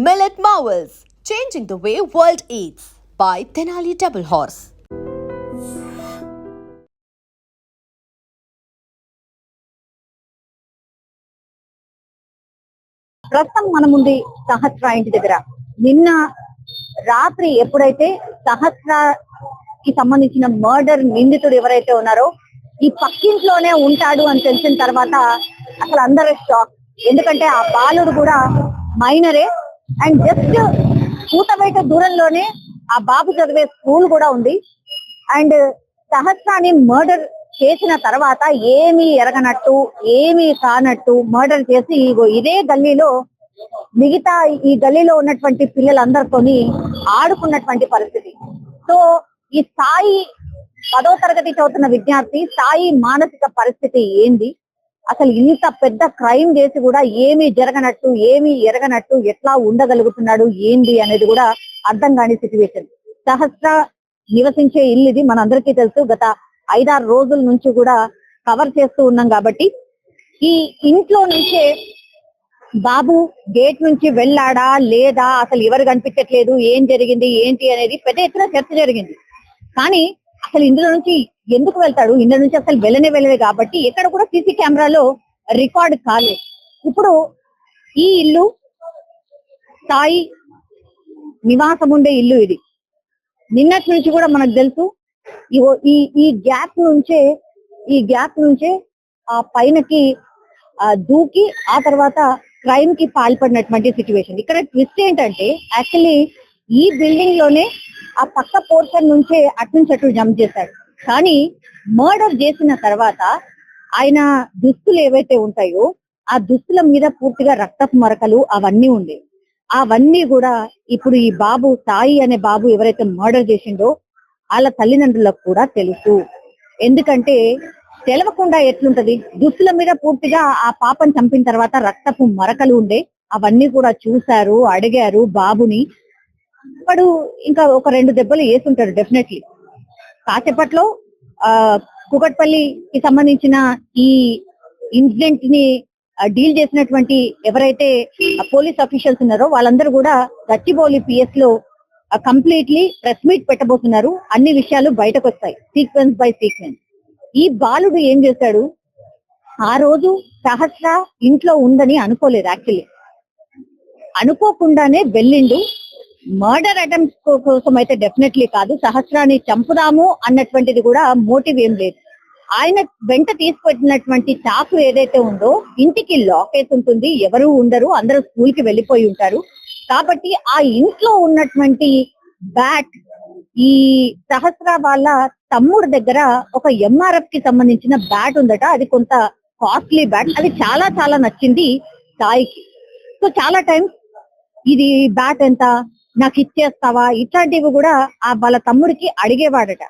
Millet Marvels, changing the way world eats by Tenali Double Horse. ప్రస్తుతం మన ముందు సహస్ర ఇంటి దగ్గర నిన్న రాత్రి ఎప్పుడైతే సహస్రకి సంబంధించిన మర్డర్ నిందితుడు ఎవరైతే ఉన్నారో ఈ పక్కింట్లోనే ఉంటాడు అని తెలిసిన తర్వాత అసలు అందరూ షాక్. ఎందుకంటే ఆ బాలుడు కూడా మైనరే అండ్ జస్ట్ కూతబయట దూరంలోనే ఆ బాబు చదివే స్కూల్ కూడా ఉంది. అండ్ సహస్రాన్ని మర్డర్ చేసిన తర్వాత ఏమీ ఎరగనట్టు ఏమీ కానట్టు మర్డర్ చేసి ఇదే గల్లీలో మిగతా ఈ గల్లీలో ఉన్నటువంటి పిల్లలందరితోని ఆడుకున్నటువంటి పరిస్థితి. సో ఈ సాయి 10వ తరగతి చదువుతున్న విద్యార్థి సాయి మానసిక పరిస్థితి ఏంది, అసలు ఇంత పెద్ద క్రైమ్ చేసి కూడా ఏమీ జరగనట్టు ఏమీ ఎరగనట్టు ఎట్లా ఉండగలుగుతున్నాడు ఏంది అనేది కూడా అర్థం కాని సిచ్యువేషన్. సహస్ర నివసించే ఇల్లు ఇది మనందరికీ తెలుసు. గత 5-6 రోజుల నుంచి కూడా కవర్ చేస్తూ ఉన్నాం కాబట్టి ఈ ఇంట్లో నుంచే బాబు గేట్ నుంచి వెళ్ళాడా లేదా, అసలు ఎవరు కనిపించట్లేదు, ఏం జరిగింది ఏంటి అనేది పెద్ద ఎత్తున చర్చ జరిగింది. కానీ అసలు ఇందులో నుంచి ఎందుకు వెళ్తాడు, ఇందులో నుంచి అసలు వెళ్ళలేదు కాబట్టి ఎక్కడ కూడా సీసీ కెమెరాలో రికార్డ్ కాలేదు. ఇప్పుడు ఈ ఇల్లు సాయి నివాసం ఉండే ఇల్లు ఇది. నిన్నటి నుంచి కూడా మనకు తెలుసు ఈ గ్యాప్ నుంచే ఆ పైనకి దూకి ఆ తర్వాత క్రైమ్ కి పాల్పడినటువంటి సిచ్యువేషన్. ఇక్కడ ట్విస్ట్ ఏంటంటే యాక్చువల్లీ ఈ బిల్డింగ్ లోనే ఆ పక్క పోర్షన్ నుంచే అటు జంప్ చేశాడు. కానీ మర్డర్ చేసిన తర్వాత ఆయన దుస్తులు ఏవైతే ఉంటాయో ఆ దుస్తుల మీద పూర్తిగా రక్తపు మరకలు అవన్నీ ఉండే. అవన్నీ కూడా ఇప్పుడు ఈ బాబు సాయి అనే బాబు ఎవరైతే మర్డర్ చేసిండో వాళ్ళ తల్లిదండ్రులకు కూడా తెలుసు. ఎందుకంటే తెలవకుండా ఎట్లుంటది, దుస్తుల మీద పూర్తిగా ఆ పాపను చంపిన తర్వాత రక్తపు మరకలు ఉండే. అవన్నీ కూడా చూశారు, అడిగారు బాబుని. వాడు ఇంకా ఒక 2 దెబ్బలు వేసుంటాడు డెఫినెట్లీ. కాసేపట్లో కుకట్పల్లికి సంబంధించిన ఈ ఇన్సిడెంట్ ని డీల్ చేసినటువంటి ఎవరైతే పోలీస్ అఫీషియల్స్ ఉన్నారో వాళ్ళందరూ కూడా గచ్చిబౌలి పిఎస్ లో కంప్లీట్లీ ప్రెస్ మీట్ పెట్టబోతున్నారు. అన్ని విషయాలు బయటకు వస్తాయి సీక్వెన్స్ బై సీక్వెన్స్. ఈ బాలుడు ఏం చేశాడు, ఆ రోజు సహస్ర ఇంట్లో ఉందని అనుకోలేదు. యాక్చువల్లీ అనుకోకుండానే వెళ్ళిండు. మర్డర్ అటెంప్ట్ కోసం అయితే డెఫినెట్లీ కాదు. సహస్రాన్ని చంపుదాము అన్నటువంటిది కూడా మోటివ్ ఏం లేదు. ఆయన వెంట తీసుకువెట్టినటువంటి చాకు ఏదైతే ఉందో ఇంటికి లాక్ వేసి ఉంటుంది, ఎవరు ఉండరు, అందరూ స్కూల్ కి వెళ్ళిపోయి ఉంటారు. కాబట్టి ఆ ఇంట్లో ఉన్నటువంటి బ్యాట్ ఈ సహస్ర వాళ్ళ తమ్ముడు దగ్గర ఒక ఎంఆర్ఎఫ్ కి సంబంధించిన బ్యాట్ ఉందట. అది కొంత కాస్ట్లీ బ్యాట్. అది చాలా చాలా నచ్చింది సాయికి. సో చాలా టైం ఇది బ్యాట్ ఎంత, నాకు ఇచ్చేస్తావా, ఇట్లాంటివి కూడా ఆ వాళ్ళ తమ్ముడికి అడిగేవాడట.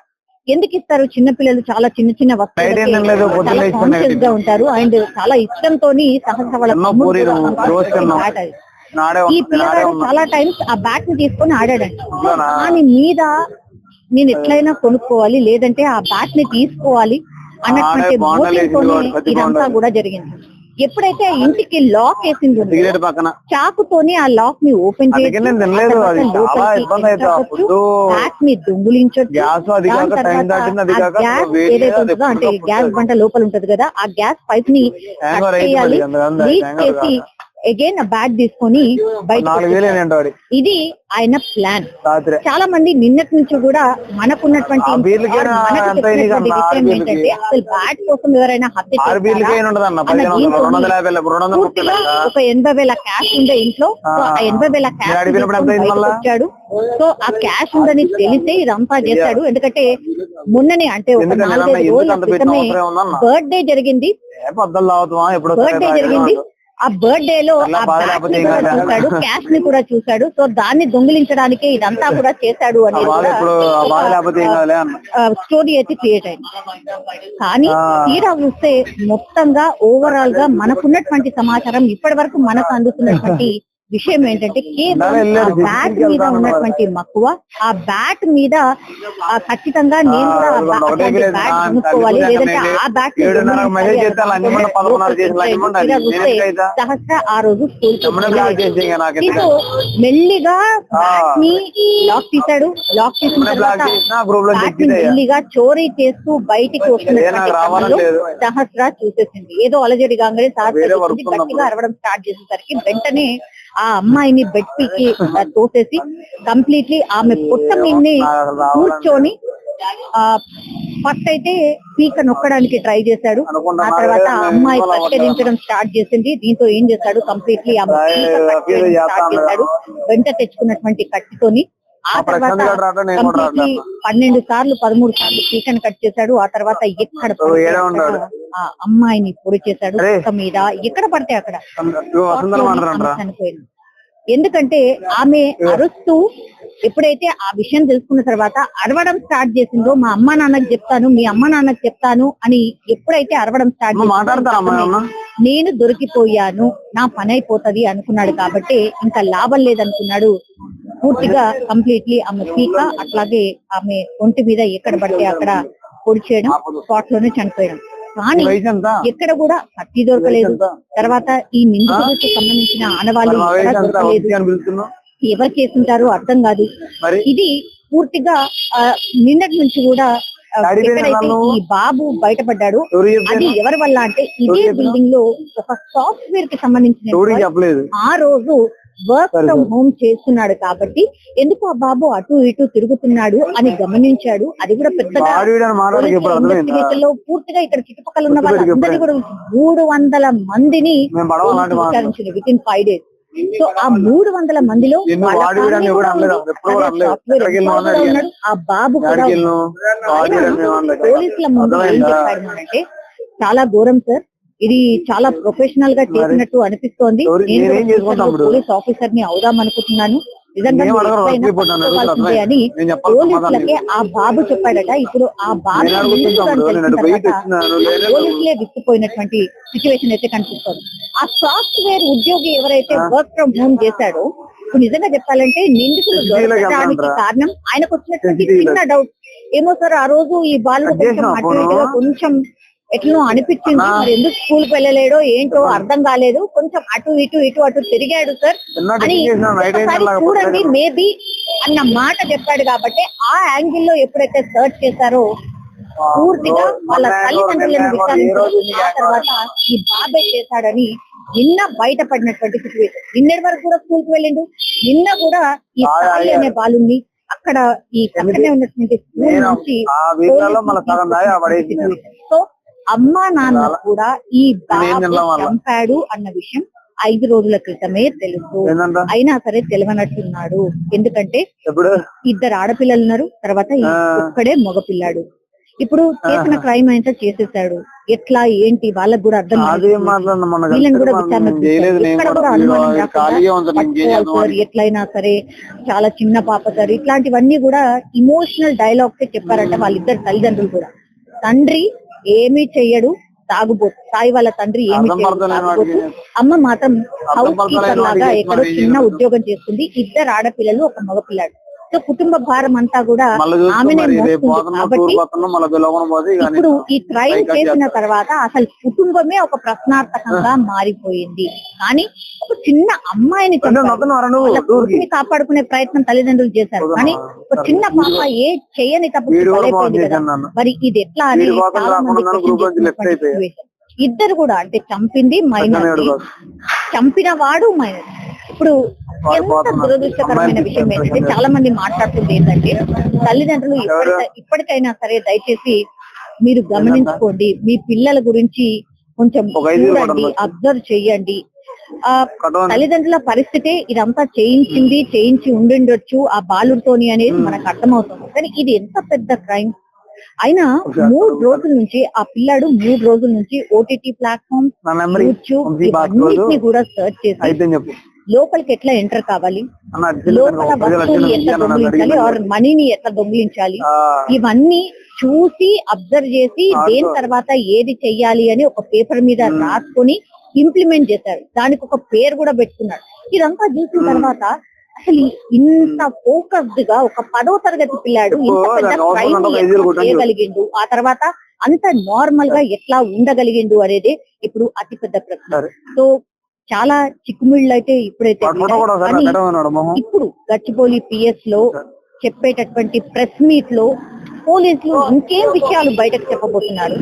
ఎందుకు ఇస్తారు, చిన్నపిల్లలు చాలా చిన్న చిన్న వస్తువులు చాలా కాన్షియస్ గా ఉంటారు అండ్ చాలా ఇష్టంతో సహస్ర వాళ్ళ తమ్ముడు ఈ పిల్లగాడు చాలా టైమ్స్ ఆ బ్యాట్ ని తీసుకొని ఆడాడంట. దాని మీద నేను ఎట్లయినా కొనుక్కోవాలి, లేదంటే ఆ బ్యాట్ ని తీసుకోవాలి అన్నటువంటి మోటివ్ తోనే ఇదంతా కూడా జరిగింది. ఎప్పుడైతే ఇంటికి లాక్ వేసింది చాకుతోని ఆ లాక్ ని ఓపెన్ చేసి బ్యాట్ ని దొంగులించొచ్చు. గ్యాస్ ఏదైతే ఉంటుందో అంటే గ్యాస్ బంట లోపల ఉంటది కదా, ఆ గ్యాస్ పైప్ ని లీక్ చేసి అగైన్ ఆ బ్యాట్ తీసుకొని బయట. ఇది ఆయన ప్లాన్. చాలా మంది నిన్నటి నుంచి కూడా మనకున్నటువంటి విషయం ఏంటంటే అసలు బ్యాట్ కోసం ఎవరైనా హత్య ఒక 80,000 క్యాష్ ఉండే ఇంట్లో. సో ఆ 80,000 క్యాష్ వచ్చాడు. సో ఆ క్యాష్ ఉందని తెలిసే ఇదంతా చేశాడు. ఎందుకంటే మొన్ననే అంటే ఒక 4-5 రోజుల క్రితమే బర్త్డే జరిగింది. ఆ బర్త్డే లో ఆ బ్యాట్ ని కూడా చూశాడు, క్యాష్ ని కూడా చూశాడు. సో దాన్ని దొంగిలించడానికి ఇదంతా కూడా చేశాడు అనేది స్టోరీ అయితే క్రియేట్ అయింది. కానీ తీరా చూస్తే మొత్తంగా ఓవరాల్ గా మనకున్నటువంటి సమాచారం ఇప్పటి వరకు మనకు అందుతున్నటువంటి విషయం ఏంటంటే కేవలం ఆ బ్యాట్ మీద ఉన్నటువంటి మక్కువ, ఆ బ్యాట్ మీద ఖచ్చితంగా నేను కూడా బ్యాట్ కొనుక్కోవాలి, లేదంటే ఆ బ్యాట్ సహస్ర ఆ రోజు స్కూల్ మెల్లిగా లాక్ తీశాడు. లాక్ తీసిన తర్వాత మెల్లిగా చోరీ చేస్తూ బయటికి వస్తున్నటువంటి సహస్ర చూసేసింది. ఏదో అలజడిగా గట్టిగా అరవడం స్టార్ట్ చేసేసరికి వెంటనే ఆ అమ్మాయిని బెడ్ పీకి తోసేసి కంప్లీట్లీ ఆమె పొట్ట మీదనే కూర్చొని ఫస్ట్ అయితే పీక నొక్కడానికి ట్రై చేశాడు. ఆ తర్వాత ఆ అమ్మాయి కట్టెదించడం స్టార్ట్ చేసింది. దీంతో ఏం చేశాడు, కంప్లీట్లీ ఆమె స్టార్ట్ చేశాడు వెంట తెచ్చుకున్నటువంటి కత్తితోని. ఆ తర్వాత కంప్లీట్లీ 12 సార్లు 13 సార్లు పీకను కట్ చేశాడు. ఆ తర్వాత ఎక్కడ ఆ అమ్మాయిని పొడి చేశాడు మీద, ఎక్కడ పడితే అక్కడ చనిపోయింది. ఎందుకంటే ఆమె అరుస్తూ ఎప్పుడైతే ఆ విషయం తెలుసుకున్న తర్వాత అరవడం స్టార్ట్ చేసిందో, మా అమ్మ నాన్నకి చెప్తాను, మీ అమ్మ నాన్నకి చెప్తాను అని ఎప్పుడైతే అరవడం స్టార్ట్ చేసిందో, నేను దొరికిపోయాను, నా పని అయిపోతుంది అనుకున్నాడు. కాబట్టి ఇంకా లాభం లేదనుకున్నాడు. పూర్తిగా కంప్లీట్లీ ఆమె పీక అట్లాగే ఆమె ఒంటి మీద ఎక్కడ పడితే అక్కడ పొడి చేయడం, స్పాట్ లోనే చనిపోయడం. కానీ ఎక్కడ కూడా కత్తి దొరకలేదు. తర్వాత ఈ నిందితుడికి సంబంధించిన ఆనవాళ్ళు దొరకలేదు. ఎవరు చేసుంటారో అర్థం కాదు. ఇది పూర్తిగా నిన్నటి నుంచి కూడా ఎక్కడైతే ఈ బాబు బయటపడ్డాడు అది ఎవరి వల్ల అంటే, ఇదే బిల్డింగ్ లో ఒక సాఫ్ట్వేర్ కి సంబంధించిన ఆ రోజు వర్క్ ఫ్రమ్ హోమ్ చేస్తున్నాడు. కాబట్టి ఎందుకు ఆ బాబు అటు ఇటు తిరుగుతున్నాడు అని గమనించాడు. అది కూడా పెద్దగా లో పూర్తిగా ఇక్కడ చుట్టుపక్కల ఉన్న వాళ్ళందరినీ కూడా 300 మందిని విచారించింది విత్ ఇన్ 5 days. సో ఆ 300 మందిలో ఆ బాబు కూడా పోలీసుల ముందు ఏం చెప్పాడు అంటే, చాలా ఘోరం సార్, ఇది చాలా ప్రొఫెషనల్ గా చేసినట్టు అనిపిస్తోంది. నేను పోలీస్ ఆఫీసర్ ని అవుదాం అనుకుంటున్నాను, నిజంగా అని పోలీసులకే ఆ బాబు చెప్పాడట. ఇప్పుడు ఆ బాబు పోలీసులే విసిపోయినటువంటి సిచ్యువేషన్ అయితే కనిపిస్తోంది. ఆ సాఫ్ట్వేర్ ఉద్యోగి ఎవరైతే వర్క్ ఫ్రమ్ హోమ్ చేశాడో, ఇప్పుడు నిజంగా చెప్పాలంటే నిందితులు దొరకడానికి కారణం ఆయనకు వచ్చినటువంటి చిన్న డౌట్. ఏమో సార్, ఆ రోజు ఈ బాలుడు కొంచెం అటు ఇటుగా కొంచెం ఎట్లనో అనిపించింది, మరి ఎందుకు స్కూల్ కి వెళ్ళలేడో ఏంటో అర్థం కాలేదు, కొంచెం అటు అటు తిరిగాడు సార్ అని చూడండి మేబీ అన్న మాట చెప్పాడు. కాబట్టి ఆ యాంగిల్ లో ఎప్పుడైతే సర్చ్ చేశారో పూర్తిగా వాళ్ళ తల్లిదండ్రులను విచారించారు. ఆ తర్వాత ఈ బాబే చేశాడని నిన్న బయటపడినటువంటి సిచ్యువేషన్. నిన్నటి వరకు కూడా స్కూల్ కి వెళ్ళిండు. నిన్న కూడా ఈ సాయి అనే బాలుని అక్కడ ఈ పక్కనే ఉన్నటువంటి స్కూల్ నుంచి సో అమ్మా నాన్న కూడా ఈ బాబు చంపాడు అన్న విషయం 5 రోజుల క్రితమే తెలుసు. అయినా సరే తెలియనట్టున్నాడు. ఎందుకంటే 2 ఆడపిల్లలు ఉన్నారు, తర్వాత ఒక్కడే మగపిల్లాడు. ఇప్పుడు చేసిన క్రైమ్ అయితే చేసేసాడు. ఎట్లా ఏంటి వాళ్ళకు కూడా అర్థం వీళ్ళని కూడా విచారణ ఎట్లయినా సరే చాలా చిన్న పాప సార్, ఇట్లాంటివన్నీ కూడా ఇమోషనల్ డైలాగ్స్ చెప్పారంట వాళ్ళిద్దరు తల్లిదండ్రులు కూడా. తండ్రి ఏమీ చెయ్యడు, తాగుబోతు. సాయి వాళ్ళ తండ్రి ఏమి తాగుబోతు, అమ్మ మాత్రం హౌస్ కీపర్ లాగా ఎక్కడో చిన్న ఉద్యోగం చేస్తుంది. 2 ఆడపిల్లలు, ఒక మగపిల్లాడు. సో కుటుంబ భారం అంతా కూడా ఆమెనే మోస్తుంది. కాబట్టి ఇప్పుడు ఈ క్రైమ్ చేసిన తర్వాత అసలు కుటుంబమే ఒక ప్రశ్నార్థకంగా మారిపోయింది. కానీ ఒక చిన్న అమ్మాయిని కొడుకుని కాపాడుకునే ప్రయత్నం తల్లిదండ్రులు చేశారు. కానీ ఒక చిన్న పాప ఏ చేయని తప్పు బలైపోయింది కదా. మరి ఇది ఎట్లా అని చాలా మంది ఇద్దరు కూడా, అంటే చంపింది మైనర్, చంపిన వాడు మైనర్. ఇప్పుడు ఎంత దురదృష్టకరమైన విషయం ఏంటంటే, చాలా మంది మాట్లాడుతుంది ఏంటంటే, తల్లిదండ్రులు ఇప్పటికైనా సరే దయచేసి మీరు గమనించుకోండి, మీ పిల్లల గురించి కొంచెం చూడండి, అబ్జర్వ్ చెయ్యండి. తల్లిదండ్రుల పరిస్థితి ఇదంతా చేయించి ఉండిండొచ్చు ఆ బాలుడితోని అనేది మనకు అర్థమవుతుంది. కానీ ఇది ఎంత పెద్ద క్రైమ్. అయినా 3 రోజుల నుంచి ఆ పిల్లాడు 3 రోజుల నుంచి ఓటీటీ ప్లాట్ఫామ్, యూట్యూబ్ ఇవన్నిటిని కూడా సర్చ్ చేసి లోపలికి ఎట్లా ఎంటర్ కావాలి, లోపల వస్తువులు ఎట్లా దొంగిలించాలి, ఆర్ మనీని ఎట్లా దొంగిలించాలి, ఇవన్నీ చూసి అబ్జర్వ్ చేసి దేని తర్వాత ఏది చెయ్యాలి అని ఒక పేపర్ మీద రాసుకొని ఇంప్లిమెంట్ చేశారు. దానికి ఒక పేరు కూడా పెట్టుకున్నాడు. ఇదంతా చూసిన తర్వాత అసలు ఇంత ఫోకస్డ్ గా ఒక 10వ తరగతి పిల్లాడు ఇంత పెద్ద crime ని ఎట్లా చేయగలిగిండు, ఆ తర్వాత అంత నార్మల్ గా ఎట్లా ఉండగలిగిండు అనేది ఇప్పుడు అతిపెద్ద ప్రశ్న. సో చాలా చిక్కుమిళ్ళు అయితే ఇప్పుడైతే ఉన్నాయి. కానీ ఇప్పుడు గచ్చిబౌలి పిఎస్ లో చెప్పేటటువంటి ప్రెస్ మీట్ లో పోలీసులు ఇంకేం విషయాలు బయటకు చెప్పబోతున్నారు,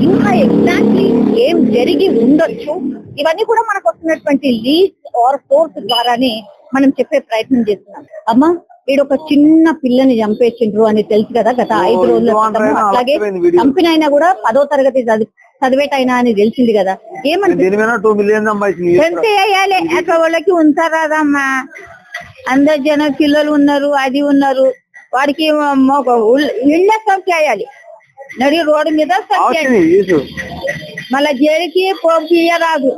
ఇంకా ఎగ్జాక్ట్లీ ఏం జరిగి ఉండొచ్చు, ఇవన్నీ కూడా మనకు వస్తున్నటువంటి లీడ్స్ ఆర్ సోర్స్ ద్వారానే మనం చెప్పే ప్రయత్నం చేస్తున్నాం. అమ్మా వీడు ఒక చిన్న పిల్లని చంపేసిండ్రు అని తెలుసు కదా గత 5 రోజుల క్రితం. అట్లాగే చంపిన అయినా కూడా 10వ తరగతి చదివేటైనా అని తెలిసింది కదా. ఏమంటే వేయాలి అట్లా వాళ్ళకి ఉంటారాదమ్మా, అందరు జన పిల్లలు ఉన్నారు, అది ఉన్నారు, వాడికి ఇళ్ళ సంఖ్యాయాలి నడి రోడ్డు మీద మళ్ళా జైలుకి పంపించరాదు.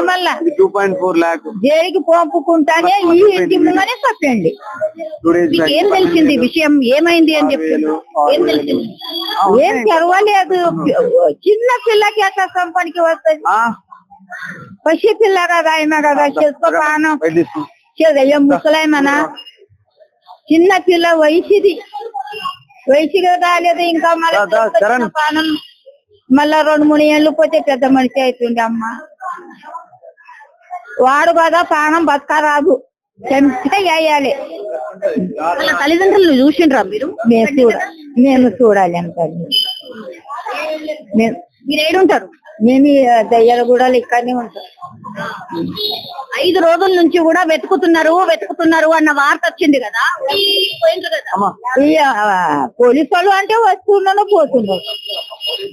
మళ్ళా 2.4 lakh జైలుకి పంపుకుంటానే ఈ ఇంటి ముందనే చెప్పండి. ఏం తెలిసింది విషయం ఏమైంది అని చెప్పి ఏం తెలిసింది? ఏం తెరవలేదు. చిన్న పిల్లకి అట్లా సంపానికి వస్తుంది, పసి పిల్ల కదా ఆయన కదా, చేసుకో ప్రాణం ఏం ముసలాయమనా, చిన్న పిల్ల వయసుగా రాలేదు ఇంకా, మళ్ళీ ప్రాణం మళ్ళా 2-3 ఏళ్ళు పోతే పెద్ద మనిషి అవుతుంది. అమ్మ వాడు కదా ప్రాణం బతకరాదు, చంపే వేయాలి. వాళ్ళ తల్లిదండ్రులు చూసిండ్రా మీరు? మేము చూడాలి అంటారు. మీరు ఏడుంటారు? మేము దయ్యాలగూడలో ఇక్కడనే ఉంటాం. 5 రోజుల నుంచి కూడా వెతుకుతున్నారు అన్న వార్త వచ్చింది కదా. పోలీసు వాళ్ళు అంటే వస్తున్నారు పోతున్నారు,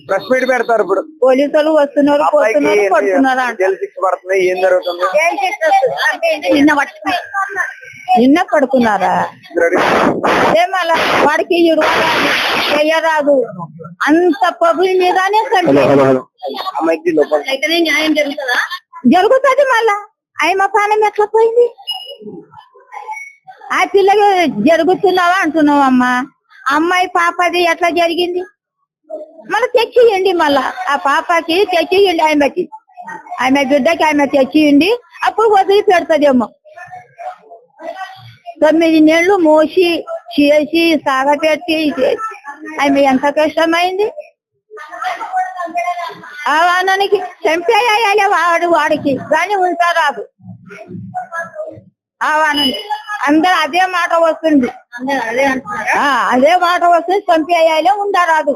ప్రెస్ మీట్ పెడతారు. ఇప్పుడు పోలీసు వాళ్ళు వస్తున్నారు పోతున్నారు పడుతున్నారు. ఏం జరుగుతుంది? నిన్న పడుకున్నారా? మళ్ళా వాడికి చెయ్యరాదు, అంత పబ్లిక్ మీదనే న్యాయం జరుగుతుందా? జరుగుతుంది. మళ్ళా ఆయన ప్రాణం ఎట్లా పోయింది? ఆ పిల్లలు జరుగుతున్నావా అంటున్నావు అమ్మా, అమ్మాయి పాపది ఎట్లా జరిగింది? మళ్ళీ తెచ్చియండి, మళ్ళా ఆ పాపకి తెచ్చియండి, ఆమె బిడ్డకి ఆమె తెచ్చియండి, అప్పుడు వదిలి పెడతదేమో. 9 నెలలు మోసి చేసి సాగపెట్టి ఆమె ఎంత కష్టమైంది. ఆ వానానికి చంపేయాలి వాడికి కానీ ఉంటారాదు. ఆ వానానికి అందరు అదే మాట వస్తుంది, అదే మాట వస్తుంది, చంపేయాలి ఉండరాదు.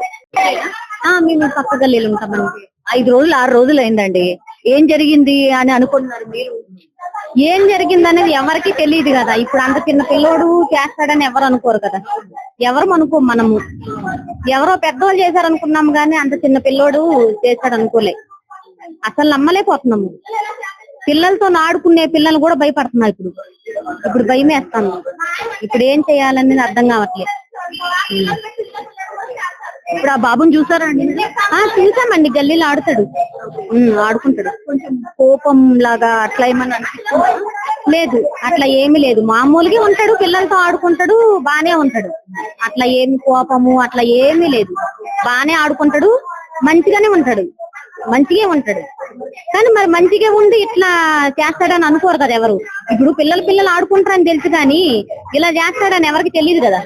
మేము పక్క గల్లీలు ఉంటామండి. 5 రోజులు 6 రోజులు అయిందండి. ఏం జరిగింది అని అనుకుంటున్నారు మీరు? ఏం జరిగింది అనేది ఎవరికి తెలియదు కదా. ఇప్పుడు అంత చిన్న పిల్లోడు చేస్తాడని ఎవరు అనుకోరు కదా. ఎవరు అనుకో, మనము ఎవరో పెద్దవాళ్ళు చేశారనుకున్నాము కానీ అంత చిన్న పిల్లోడు చేస్తాడు అనుకోలే. అసలు నమ్మలేకపోతున్నాము. పిల్లలతో ఆడుకునే పిల్లలు కూడా భయపడుతున్నారు. ఇప్పుడు భయం వేస్తాను. ఇప్పుడు ఏం చేయాలనేది అర్థం కావట్లేదు. ఇప్పుడు ఆ బాబుని చూసారండి? చూసామండి, గల్లీలో ఆడుకుంటాడు. కొంచెం కోపం లాగా అట్లా ఏమన్నా లేదు, అట్లా ఏమీ లేదు. మామూలుగా ఉంటాడు, పిల్లలతో ఆడుకుంటాడు, బానే ఉంటాడు. అట్లా ఏమి కోపము అట్లా ఏమీ లేదు, బానే ఆడుకుంటాడు, మంచిగా ఉంటాడు. కానీ మరి మంచిగా ఉండి ఇట్లా చేస్తాడని అనుకోరు కదా ఎవరు. ఇప్పుడు పిల్లలు ఆడుకుంటారని తెలుసు కానీ ఇలా చేస్తాడని ఎవరికి తెలియదు కదా.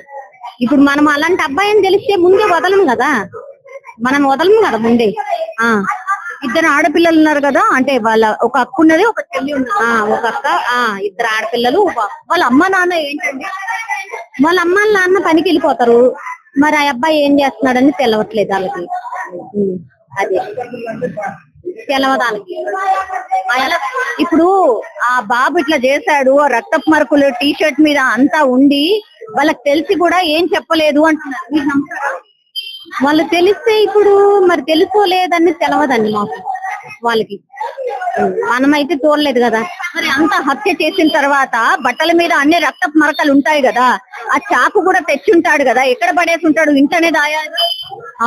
ఇప్పుడు మనం అలాంటి అబ్బాయిని తెలిస్తే ముందే వదలము కదా, ముందే. 2 ఆడపిల్లలు ఉన్నారు కదా, అంటే వాళ్ళ ఒక అక్క ఉన్నది, ఒక చెల్లి ఉన్నది. ఒక అక్క, 2 ఆడపిల్లలు. వాళ్ళ అమ్మ నాన్న ఏంటంటే వాళ్ళ అమ్మ నాన్న పనికి వెళ్ళిపోతారు. మరి ఆ అబ్బాయి ఏం చేస్తున్నాడని తెలవట్లేదు వాళ్ళకి. అదే తెలవదానికి. ఇప్పుడు ఆ బాబు ఇట్లా చేశాడు, రక్తపు మరకులు టీషర్ట్ మీద అంతా ఉండి వాళ్ళకి తెలిసి కూడా ఏం చెప్పలేదు అంటున్నారు. వాళ్ళు తెలిస్తే ఇప్పుడు మరి తెలుసుకోలేదని తెలవదండి మాకు వాళ్ళకి. మనమైతే చూడలేదు కదా. మరి అంత హత్య చేసిన తర్వాత బట్టల మీద అన్ని రక్తపు మరకలు ఉంటాయి కదా, ఆ చాకు కూడా తెచ్చి ఉంటాడు కదా, ఎక్కడ పడేసి ఉంటాడు? ఇంటనే దాయాలి.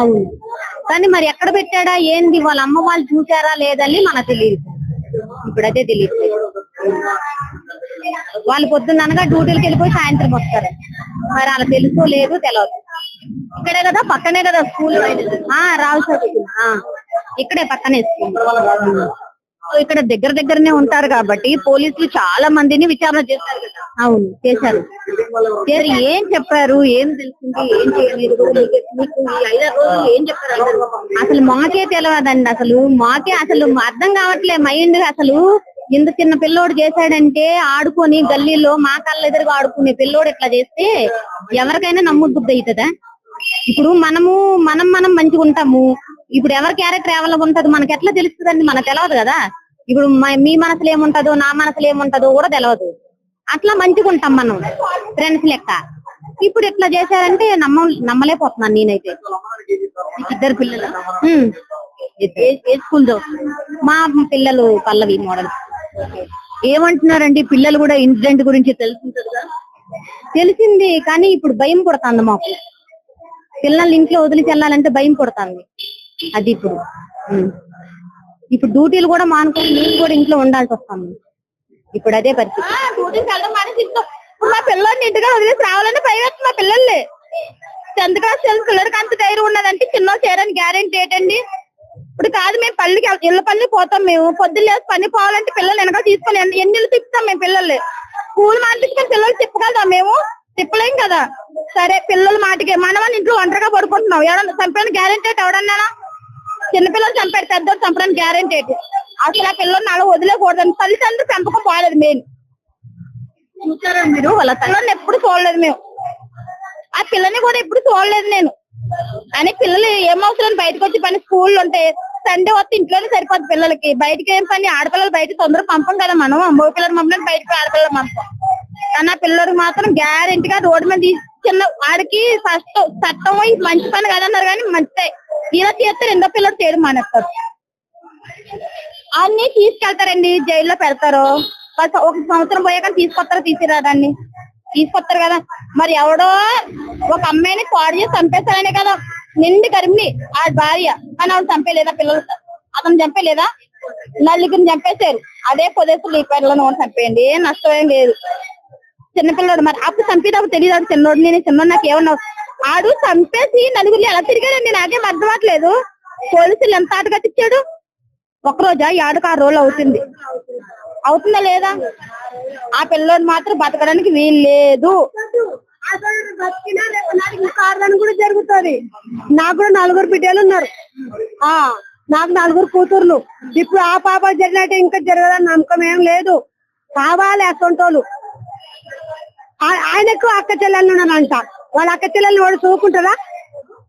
అవును, కానీ మరి ఎక్కడ పెట్టాడా ఏంది, వాళ్ళ అమ్మ వాళ్ళు చూసారా లేదని మనకు తెలియదు. ఇప్పుడైతే తెలియదు. వాళ్ళు పొద్దున్ననగా డ్యూటీలకు వెళ్ళిపోయి సాయంత్రం వస్తారు. మరి అలా తెలుసో లేదు తెలియదు. ఇక్కడే కదా, పక్కనే కదా స్కూల్. రావు సార్ ఇక్కడే పక్కనే స్కూల్. సో ఇక్కడ దగ్గరనే ఉంటారు కాబట్టి పోలీసులు చాలా మందిని విచారణ చేశారు కదా. అవును, చేశారు. ఏం చెప్పారు, ఏం తెలిసింది, ఏం చేయలేదు, మీకు ఈ 5 రోజులు ఏం చెప్పారు? అసలు మాకే తెలియదండి. మాకే అర్థం కావట్లే మైండ్. ఇంత చిన్న పిల్లోడు చేశాడంటే ఆడుకొని గల్లీలో మా కళ్ళ ఎదురుగా ఆడుకునే పిల్లోడు ఇట్లా చేస్తే ఎవరికైనా నమ్ముద్ది అవుతుందా? ఇప్పుడు మనం మంచిగా ఉంటాము. ఇప్పుడు ఎవరి క్యారెక్టర్ ఎవరి ఉంటది మనకి ఎట్లా తెలుస్తుందండి? మనకు తెలియదు కదా. ఇప్పుడు మీ మనసులో ఏముంటదో నా మనసులో ఏముంటదో కూడా తెలియదు. అట్లా మంచిగా ఉంటాం మనం ఫ్రెండ్స్ లెక్క. ఇప్పుడు ఇట్లా చేశారంటే నమ్మలేకపోతున్నాను నేనైతే. 2 పిల్లలు ఏ స్కూల్ మా పిల్లలు పల్లవి మోడల్. ఏమంటున్నారండి పిల్లలు కూడా ఇన్సిడెంట్ గురించి తెలిసింది కానీ ఇప్పుడు భయం పడుతుంది మాకు. పిల్లల్ని ఇంట్లో వదిలిచి వెళ్ళాలంటే భయం పడుతుంది. అది ఇప్పుడు డ్యూటీలు కూడా మానుకొని నేను కూడా ఇంట్లో ఉండాల్సి వస్తుంది. ఇప్పుడు అదే పరిస్థితి. మా పిల్లల్ని ఇంటిగా వదిలేసి రావాలంటే భయం వేస్తుంది. మా పిల్లల్ని 10th క్లాస్ పిల్లలకి అంత ధైర్యం ఉన్నదంటే చిన్న చేయడానికి గ్యారెంటీ ఏంటండి? ఇప్పుడు కాదు, మేము పల్లికి ఇళ్ళ పని పోతాం. మేము పొద్దున్న లేసి పని పోవాలంటే పిల్లలు వెనక తీసుకొని ఎన్ని తిప్పుతాం మేము. పిల్లల్ని స్కూల్ మాటించుకొని పిల్లలు తిప్పగలదా? మేము తిప్పలేం కదా. సరే పిల్లల మాటికి మన వాళ్ళ ఇంట్లో ఒంటరిగా పడుకుంటున్నాం. ఎవడన్నా చంపడానికి గ్యారెంటీ ఎవడన్నా? చిన్నపిల్లలు చంపాడు, పెద్దోడు చంపడానికి గ్యారెంటీ ఏంటి? అసలు ఆ పిల్లల్ని అలా వదిలేకూడదని తల్లిదండ్రులు పెంపకం పోలేదు. మెయిన్ చూసారా మీరు? వాళ్ళ పిల్లల్ని ఎప్పుడు చూడలేదు మేము. ఆ పిల్లని కూడా ఎప్పుడు చూడలేదు నేను. అని పిల్లలు ఏమవసరం బయటకు వచ్చి పని స్కూల్ ఉంటే సండే వస్తే ఇంట్లోనే సరిపోద్ది పిల్లలకి. బయటకి ఏం పని? ఆడపిల్లలు బయట తొందరగా పంపం కదా మనం. మగ పిల్లలు మమ్మల్ని బయటకు ఆడపిల్లలు పంపం. కానీ ఆ పిల్లలకి మాత్రం గ్యారెంటీగా రోడ్డు మీద చిన్న వాడికి చట్టం మంచి పని కదన్నారు కానీ మంచిదే. ఇలా చేస్తే 2వ పిల్లలు చేయడం మానేస్తారు. అన్ని తీసుకెళ్తారండి, జైల్లో పెడతారు. 1 సంవత్సరం పోయాక తీసుకొస్తారు తీసుకొస్తారు కదా. మరి ఎవడో ఒక అమ్మాయిని పాడు చేసి చంపేస్తారనే కదా నిండి గర్భిణి ఆ భార్య. కానీ ఆవిడ చంపేలేదా? పిల్లలు అతను చంపేలేదా? నలుగురిని చంపేశారు. అదే పొదేశంలో ఈ పిల్లలను చంపేయండి, ఏం నష్టమేం లేదు. చిన్నపిల్లడు మరి అప్పుడు చంపేటప్పుడు తెలియదు. చిన్నోడు నేను చిన్నోడు నాకు ఏమన్నా ఆడు చంపేసి నలుగురిని ఎలా తిరిగాడండి? నాకేం అర్థం అవ్వట్లేదు. పోలీసులు ఎంత ఆట కట్టించాడు? ఒక్కరోజా 6 రోజులు అవుతుందా లేదా? ఆ పిల్లోడు మాత్రం బతకడానికి వీలు లేదు. కూడా జరుగుతుంది. నాకు కూడా 4 బిడ్డలు ఉన్నారు. నాకు 4 కూతుర్లు. ఇప్పుడు ఆ పాప జరిగినట్టు ఇంకా జరగదని నమ్మకం ఏం లేదు. కావాలి అసొంటోళ్ళు. ఆయనకు అక్క చెల్లెళ్ళు ఉన్నారంట. వాళ్ళ అక్క చెల్లెళ్ళు వాడు చూసుకుంటారా?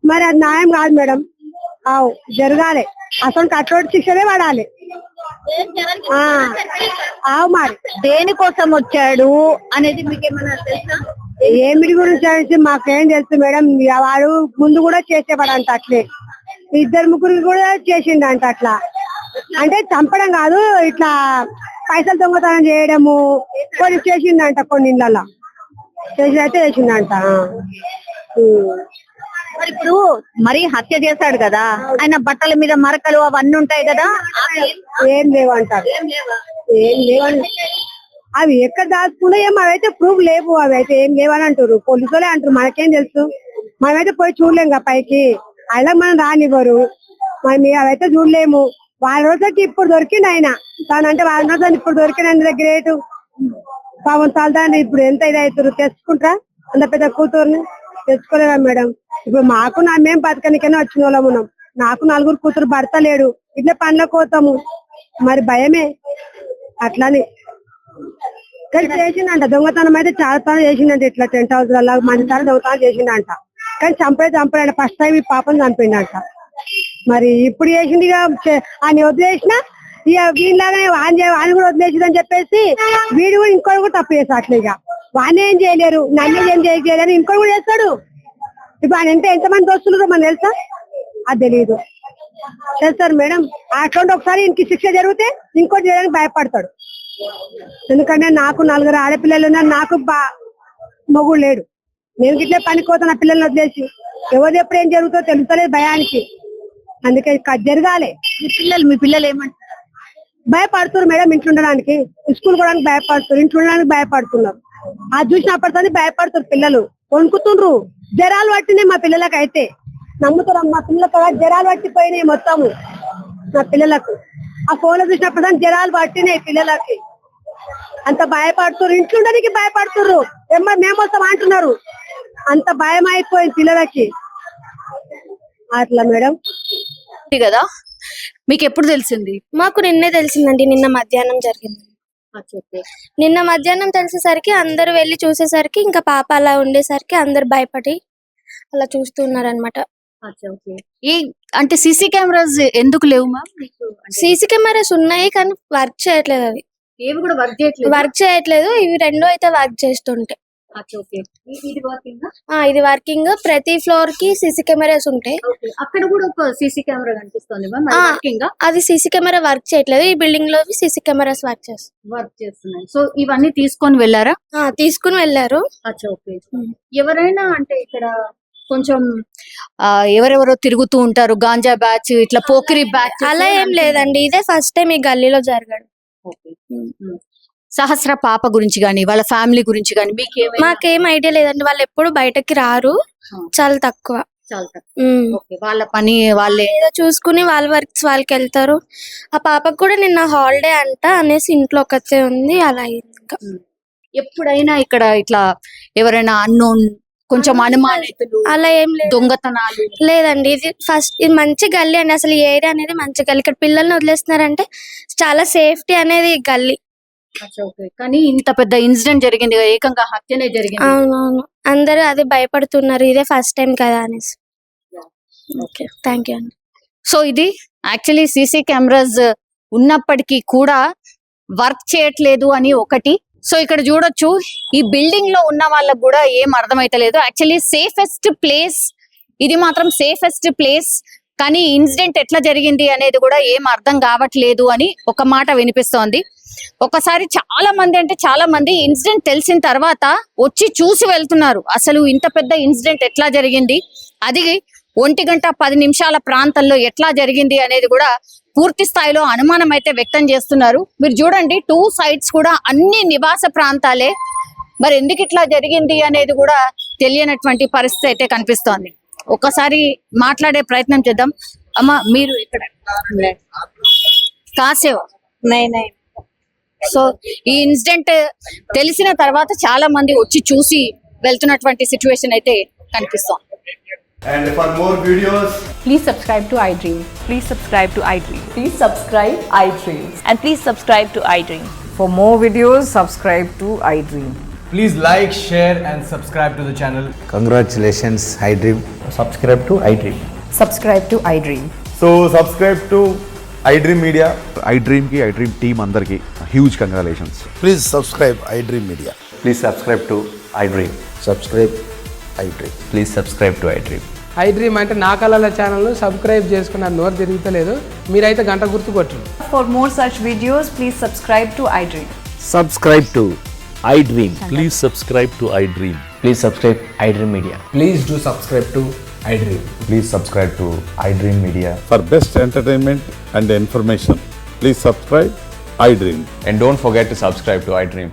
మరి అది న్యాయం కాదు మేడం. జరగాలి. అసలు కట్టోటి శిక్షనే పడాలి. మరి దేనికోసం వచ్చాడు అనేది మీకేమన్నా తెలుసా? ఏమిటి గురించి తెలిసి మాకేం తెలుసు మేడం. వాడు ముందు కూడా చేసేవాడంట అట్లే. 2 ముగ్గురికి కూడా చేసిండంట అట్లా. అంటే చంపడం కాదు, ఇట్లా పైసలు దొంగతనం చేయడము కొన్ని చేసిండంట. కొన్ని ఇళ్ళ చేసిందంట. ఇప్పుడు మరి హత్య చేశాడు కదా, ఆయన బట్టల మీద మరకలు అవన్నీ ఉంటాయి కదా, ఏం లేవంటారు. ఏం లేవండి. అవి ఎక్కడ దాచుకున్నా ఏమో అవైతే ప్రూఫ్ లేవు. అవి అయితే ఏం లేవని అంటారు పోలీసులే అంటారు. మనకేం తెలుసు? మనమైతే పోయి చూడలేం కదా పైకి. అలా మనం రానివ్వరు. మరి అవైతే చూడలేము. వాళ్ళ రోజుకి ఇప్పుడు దొరికింది ఆయన తానంటే. వాళ్ళ రోజు ఇప్పుడు దొరికినందుకు గ్రేట్. పాపం చాలదాన్ని ఇప్పుడు ఎంత ఇది అవుతారు. తెచ్చుకుంటారా అంత పెద్ద కూతుర్ని? తెచ్చుకోలేదా మేడం? ఇప్పుడు మాకు మేము బతకనికైనా వచ్చిన వాళ్ళం ఉన్నాం. నాకు 4 కూతురు, భర్త లేడు. ఇట్లా పనులకు పోతాము. మరి భయమే అట్లానే. కానీ చేసిందంట దొంగతనం. అయితే చాలా తనం చేసిందంట. ఇట్లా 10 హౌస్లలో మంచి తరం దొంగతనం చేసిందంట. కానీ చంపాడంట. ఫస్ట్ టైం ఈ పాపను చంపిండంట. మరి ఇప్పుడు చేసింది ఆయన వదిలేసిన ఇక వీళ్ళలాగానే వాడిని కూడా వదిలేసిందని చెప్పేసి వీడు కూడా ఇంకోటి కూడా తప్పు చేస్తాడు. అట్లా ఇక వాడిని ఏం చేయలేరు, నన్ను ఏం చేయలేరు, ఇంకోటి కూడా చేస్తాడు. ఇప్పుడు ఆయన ఎంతమంది దోస్తులు మనకు తెలుసా? అది తెలియదు. చేస్తారు మేడం. అటువంటి ఒకసారి ఇంక శిక్ష జరిగితే ఇంకోటి చేయడానికి భయపడతాడు. ఎందుకంటే నాకు 4 ఆడపిల్లలు ఉన్నారు. నాకు మొగుడు లేడు. నేను గిట్లే పనికోతా నా పిల్లల్ని వదిలేసి. ఎవరు ఎప్పుడు ఏం జరుగుతుందో తెలుస్తలేదు భయానికి. అందుకే జరగాలి. మీ పిల్లలు ఏమంటారు? భయపడుతున్నారు మేడం. ఇంట్లో ఉండడానికి, స్కూల్ పోవడానికి భయపడుతున్నారు, ఇంట్లో ఉండడానికి భయపడుతున్నారు. అది చూసినప్పటితో భయపడుతున్నారు పిల్లలు. వణుకుతుండ్రు. జ్వరాలు పట్టినాయి మా పిల్లలకు. అయితే నమ్ముతారు మా పిల్లలకు జ్వరాలు పట్టిపోయినాయి మొత్తము మా పిల్లలకు. ఆ ఫోన్ లో చూసినప్పుడు జనాలు పట్టినాయి పిల్లలకి, అంత భయపడుతున్నారు, ఇంట్లో ఉండడానికి భయపడుతున్నారు, మేము వస్తాం అంటున్నారు, అంత భయం అయిపోయింది పిల్లలకి అట్లా మేడం. కదా మీకు ఎప్పుడు తెలిసింది? మాకు నిన్నే తెలిసిందండి, నిన్న మధ్యాహ్నం జరిగింది. నిన్న మధ్యాహ్నం తెలిసేసరికి అందరు వెళ్ళి చూసేసరికి ఇంకా పాప అలా ఉండేసరికి అందరు భయపడి అలా చూస్తున్నారు అనమాట. ఏ అంటే సీసీ కెమెరాస్ ఎందుకు లేవు మ్యామ్? సీసీ కెమెరాస్ ఉన్నాయి కానీ వర్క్ చేయట్లేదు, అవి ఏవి కూడా వర్క్ చేయట్లేదు. ఇవి రెండు అయితే వర్క్ చేస్తుంటాయి. ఇది వర్కింగ్, ప్రతి ఫ్లోర్ కి సీసీ కెమెరాస్ ఉంటాయి. అక్కడ కూడా ఒక సీసీ కెమెరా కనిపిస్తుంది. అది సీసీ కెమెరా వర్క్ చేయట్లేదు, ఈ బిల్డింగ్ లో సీసీ కెమెరాస్ వర్క్ చేస్తున్నాయి. సో ఇవన్నీ తీసుకొని వెళ్ళారా? తీసుకుని వెళ్ళారు. ఎవరైనా అంటే ఇక్కడ కొంచెం ఎవరెవరో తిరుగుతూ ఉంటారు, గాంజా బ్యాచ్, ఇట్లా పోకిరి బ్యాచ్, అలా ఏం లేదండి, ఇదే ఫస్ట్ టైం ఈ గల్లీలో జరగడం. సహస్ర పాప గురించి గానీ వాళ్ళ ఫ్యామిలీ గురించి గానీ మాకేం ఐడియా లేదండి, వాళ్ళు ఎప్పుడు బయటకి రారు, చాలా తక్కువ. వాళ్ళ పని వాళ్ళే ఏదో చూసుకుని వాళ్ళ వర్క్స్ వాళ్ళకి వెళ్తారు. ఆ పాపకు కూడా నిన్న హాలిడే అంట అనేసి ఇంట్లో ఒకతే ఉంది, అలా అయింది. ఇంకా ఎప్పుడైనా ఇక్కడ ఇట్లా ఎవరైనా అన్నోన్ కొంచెం అనుమానితులు అలా ఏం లేదు, దొంగతనాలు లేదండి. ఇది మంచి గల్లీ అండి, అసలు ఈ ఏరియా అనేది మంచి గల్లీ. ఇక్కడ పిల్లల్ని వదిలేస్తున్నారంటే చాలా సేఫ్టీ అనేది ఈ గల్లీ. కానీ ఇంత పెద్ద ఇన్సిడెంట్ జరిగింది, ఏకంగా హత్యనే జరిగింది. అవునవును, అందరూ అదే భయపడుతున్నారు, ఇదే ఫస్ట్ టైం కదా అనేసి. ఓకే, థ్యాంక్ యూ అండి. సో ఇది యాక్చువల్లీ సీసీ కెమెరాస్ ఉన్నప్పటికీ కూడా వర్క్ చేయట్లేదు అని ఒకటి. సో ఇక్కడ చూడొచ్చు, ఈ బిల్డింగ్ లో ఉన్న వాళ్ళకు కూడా ఏం అర్థమైతలేదు. యాక్చువల్లీ సేఫెస్ట్ ప్లేస్ ఇది, మాత్రం సేఫెస్ట్ ప్లేస్, కానీ ఇన్సిడెంట్ ఎట్లా జరిగింది అనేది కూడా ఏం అర్థం కావట్లేదు అని ఒక మాట వినిపిస్తోంది. ఒకసారి చాలా మంది ఇన్సిడెంట్ తెలిసిన తర్వాత వచ్చి చూసి వెళ్తున్నారు, అసలు ఇంత పెద్ద ఇన్సిడెంట్ ఎట్లా జరిగింది, అది 1:10 ప్రాంతంలో ఎట్లా జరిగింది అనేది కూడా పూర్తి స్థాయిలో అనుమానం అయితే వ్యక్తం చేస్తున్నారు. మీరు చూడండి, 2 sides కూడా అన్ని నివాస ప్రాంతాలే. మరి ఎందుకు ఇట్లా జరిగింది అనేది కూడా తెలియనటువంటి పరిస్థితి అయితే కనిపిస్తోంది. ఒకసారి మాట్లాడే ప్రయత్నం చేద్దాం. అమ్మ, మీరు ఇక్కడ కాసేవ్ సో ఈ ఇన్సిడెంట్ తెలిసిన తర్వాత చాలా మంది వచ్చి చూసి వెళ్తున్నటువంటి సిచ్యువేషన్ అయితే కనిపిస్తోంది. And for more videos, Please subscribe to iDream. Please subscribe to iDream. Please subscribe iDream. And please subscribe to iDream. For more videos, subscribe to iDream. please like, share and subscribe to the channel. Congratulations, iDream. Subscribe to iDream. Subscribe to iDream. So subscribe to iDream Media. iDream ki iDream team andarki huge congratulations. Please subscribe iDream Media. Please subscribe to iDream. Subscribe iDream. Please subscribe to iDream. iDream అంటే నా కళల ఛానల్ను subscribe చేసుకున్న నోరు తిరుగుతలేదు, మీరైతే గంట గుర్తు కొట్టండి. For more such videos, please subscribe to iDream. Subscribe to iDream. Please subscribe to iDream. Please subscribe iDream Media. Please do subscribe to iDream. Please subscribe to iDream Media. For best entertainment and information, please subscribe iDream. And don't forget to subscribe to iDream.